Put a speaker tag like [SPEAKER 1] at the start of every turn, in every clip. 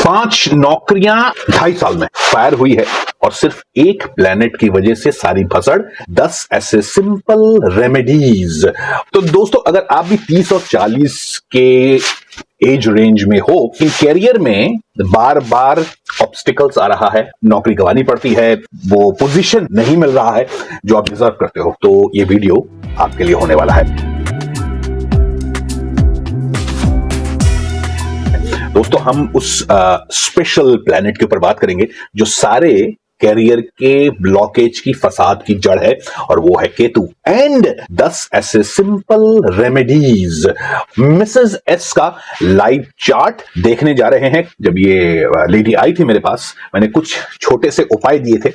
[SPEAKER 1] 5 नौकरियां 2.5 साल में फायर हुई है और सिर्फ एक प्लेनेट की वजह से सारी फसड़। 10 ऐसे सिंपल रेमेडीज। तो दोस्तों अगर आप भी 30 और 40 के एज रेंज में हो, इन कैरियर में बार बार ऑब्स्टिकल्स आ रहा है, नौकरी गंवानी पड़ती है, वो पोजीशन नहीं मिल रहा है जो आप डिजर्व करते हो, तो ये वीडियो आपके लिए होने वाला है। दोस्तों हम उस स्पेशल प्लैनेट के ऊपर बात करेंगे जो सारे कैरियर के ब्लॉकेज की फसाद की जड़ है, और वो है केतु। एंड 10 ऐसे सिंपल रेमेडीज। मिसेस एस का लाइव चार्ट देखने जा रहे हैं। जब ये लेडी आई थी मेरे पास, मैंने कुछ छोटे से उपाय दिए थे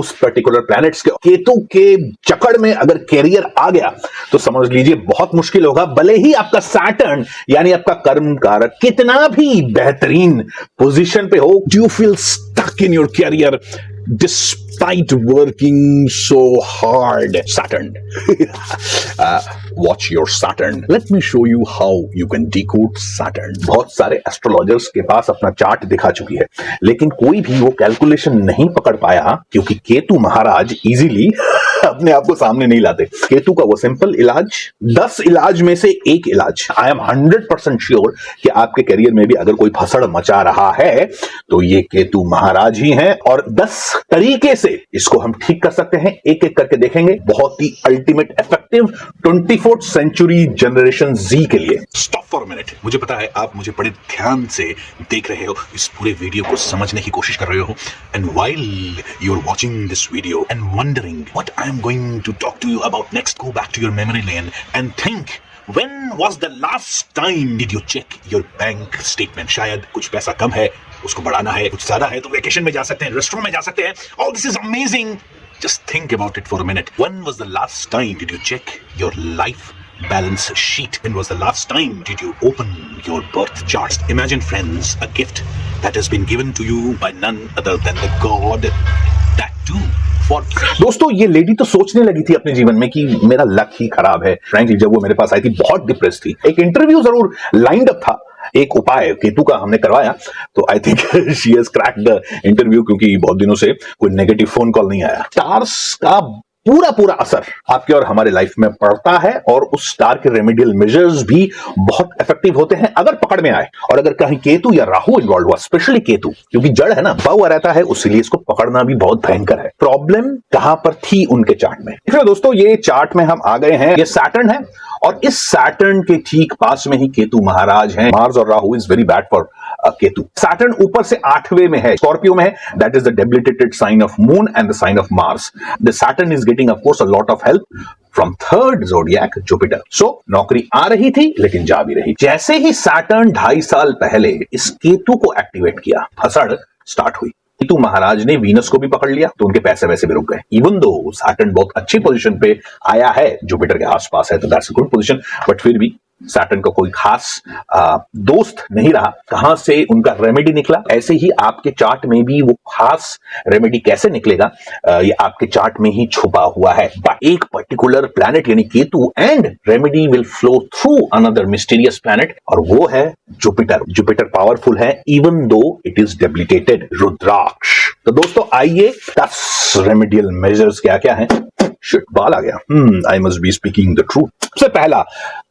[SPEAKER 1] उस पर्टिकुलर प्लैनेट्स के। केतु के चक्कर में अगर कैरियर आ गया तो समझ लीजिए बहुत मुश्किल होगा। भले ही आपका सैटर्न यानी आपका कर्म कारक कितना भी बेहतरीन पोजीशन पे हो, do you feel stuck in your career despite working so hard? Saturn. Watch your Saturn. Let me show you how you can decode Saturn. बहुत सारे एस्ट्रोलॉजर्स के पास अपना चार्ट दिखा चुकी है, लेकिन कोई भी वो कैलकुलेशन नहीं पकड़ पाया क्योंकि केतु महाराज इजीली अपने आप को सामने नहीं लाते। केतु का वो सिंपल इलाज, 10 इलाज में से एक इलाज। आई एम 100% श्योर कि आपके करियर में भी अगर कोई फसड़ मचा रहा है तो ये केतु महाराज ही हैं, और 10 तरीके से इसको हम ठीक कर सकते हैं। एक एक करके देखेंगे। बहुत ही ultimate effective 24th century generation Z के लिए।
[SPEAKER 2] Stop for minute. मुझे पता है आप मुझे बड़े ध्यान से देख रहे हो, इस पूरे वीडियो को समझने की कोशिश कर रहे हो, and while you are watching this video and wondering what I am going to talk to you about next, go back to your memory lane and think, when was the last time did you check your bank statement? शायद कुछ पैसा कम है, उसको बढ़ाना है, कुछ ज्यादा है तो वेकेशन में जा सकते हैं, रेस्टोरेंट में जा सकते हैं। All this is amazing. Just think about it for a minute. When was the last time did you check your life balance sheet? When was the last time did you open your birth charts? Imagine, friends, a gift that has been given to you by none other than the God. That too.
[SPEAKER 1] दोस्तों ये lady तो सोचने लगी थी अपने जीवन में कि मेरा लक ही खराब है। फ्रैंकली जब वो मेरे पास आई थी बहुत डिप्रेस थी। एक इंटरव्यू जरूर लाइंड अप था, एक उपाय केतु का हमने करवाया, तो I think she has cracked the interview, क्योंकि बहुत दिनों से कोई नेगेटिव फोन कॉल नहीं आया। स्टार्स का पूरा असर आपके और हमारे लाइफ में पड़ता है, और उस स्टार के रेमेडियल मेजर्स भी बहुत इफेक्टिव होते हैं अगर पकड़ में आए। और अगर कहीं केतु या राहु इन्वॉल्व हुआ, स्पेशली केतु क्योंकि जड़ है ना, बहुआ रहता है, उसलिए इसको पकड़ना भी बहुत भयंकर है। प्रॉब्लम कहां पर थी उनके चार्ट में? देखिए दोस्तों, ये चार्ट में हम आ गए हैं, ये सैटर्न है, और इस सैटर्न के ठीक पास में ही केतु महाराज हैं। मार्स और Rahu is very bad for Ketu. Saturn ऊपर से 8वें में है, स्कॉर्पियो में है, that is the debilitated sign of moon and the sign of Mars. The Saturn is getting of course a lot of help from third zodiac Jupiter. So नौकरी आ रही थी लेकिन जा भी रही। जैसे ही सैटर्न 2.5 साल पहले इस केतु को एक्टिवेट किया, फसड़ स्टार्ट हुई। केतु महाराज ने वीनस को भी पकड़ लिया तो उनके पैसे वैसे भी रुक गए। इवन दो सैटर्न बहुत अच्छी पोजीशन पे आया है, जुपिटर के आसपास है, तो that's a good position, but फिर भी सैटर्न का कोई खास दोस्त नहीं रहा। कहां से उनका रेमेडी निकला? ऐसे ही आपके चार्ट में भी वो खास रेमेडी कैसे निकलेगा, ये आपके चार्ट में ही छुपा हुआ है। बट एक पर्टिकुलर प्लैनेट यानी Ketu, and remedy will flow through another mysterious planet, और वो है जुपिटर। जुपिटर पावरफुल है even though it is debilitated, rudraksha. तो दोस्तों आइए 10 रेमेडियल मेजर्स क्या क्या है। शिट, बाल आ गया। I must be speaking the truth. सबसे पहला,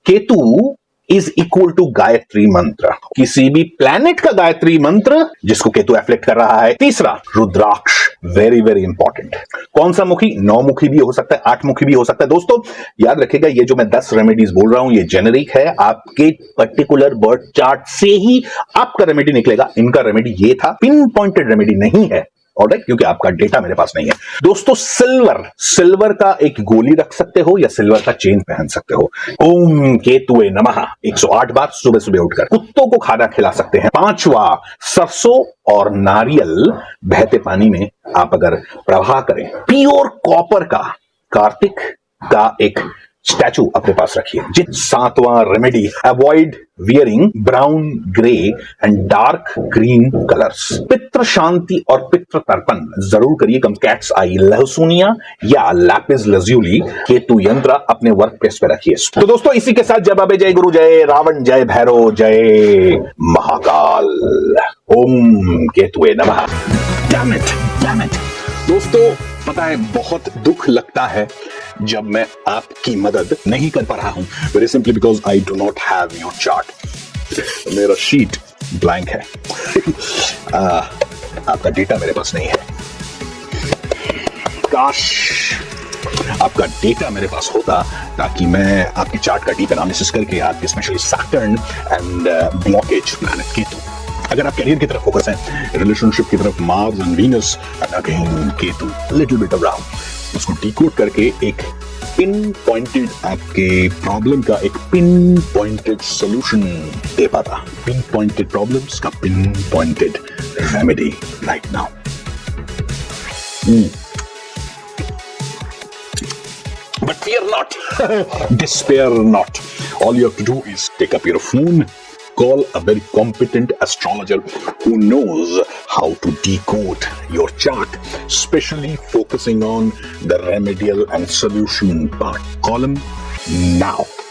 [SPEAKER 1] Ketu is equal to Gayatri mantra. किसी भी प्लैनेट का गायत्री मंत्र जिसको केतु एफ्लेक्ट कर रहा है। तीसरा, रुद्राक्ष, वेरी वेरी इंपॉर्टेंट। कौन सा मुखी? 9 मुखी भी हो सकता है, 8 मुखी भी हो सकता है। दोस्तों याद रखिएगा, ये जो मैं 10 रेमेडीज बोल रहा हूं ये जेनेरिक है, आपके पर्टिकुलर बर्थ चार्ट से ही आपका रेमेडी निकलेगा। इनका रेमेडी ये था, पिन पॉइंटेड रेमेडी नहीं है, ऑलराइट, क्योंकि आपका डेटा मेरे पास नहीं है। दोस्तों सिल्वर का एक गोली रख सकते हो या सिल्वर का चेन पहन सकते हो। ओम केतुए नमः 108 बार सुबह सुबह उठकर। कुत्तों को खाना खिला सकते हैं। 5वां, सरसों और नारियल बहते पानी में आप अगर प्रवाह करें। प्योर कॉपर का कार्तिक का एक स्टैचू अपने पास रखिए। जित 7वां remedy, avoid wearing brown, grey and dark green colours. पित्र शांति और पित्र तर्पण जरूर करिए। कम कैट्स आई लहसुनिया या लैपिस लज्यूली केतु यंत्र अपने वर्क प्लेस पे रखिए। तो दोस्तों इसी के साथ जय बाबे, जय गुरु, जय रावण, जय भैरव, जय महाकाल, ओम केतुए नमः।
[SPEAKER 2] Damn it, damn it. दोस्तों पता है बहुत दुख लगता है जब मैं आपकी मदद नहीं कर पा रहा हूं, very simply because I do not have your chart. मेरा शीट ब्लैंक है। आपका डेटा मेरे पास नहीं है। काश आपका डेटा मेरे पास होता ताकि मैं आपकी चार्ट का डीप एनालिसिस करके आपके specially Saturn and blockage planet Ketu, अगर आप करियर की तरफ फोकस है, रिलेशनशिप की तरफ Mars and Venus and again Ketu little bit around, उसको डिकोड करके एक पिन पॉइंटेड आपके प्रॉब्लम का एक पिन पॉइंटेड सॉल्यूशन दे पाता। पिन पॉइंटेड प्रॉब्लम्स का pin pointed remedy right now. But fear not, despair not. All you have to do is take up your phone, call a very competent astrologer who knows how to decode your chart, especially focusing on the remedial and solution part. Call him now.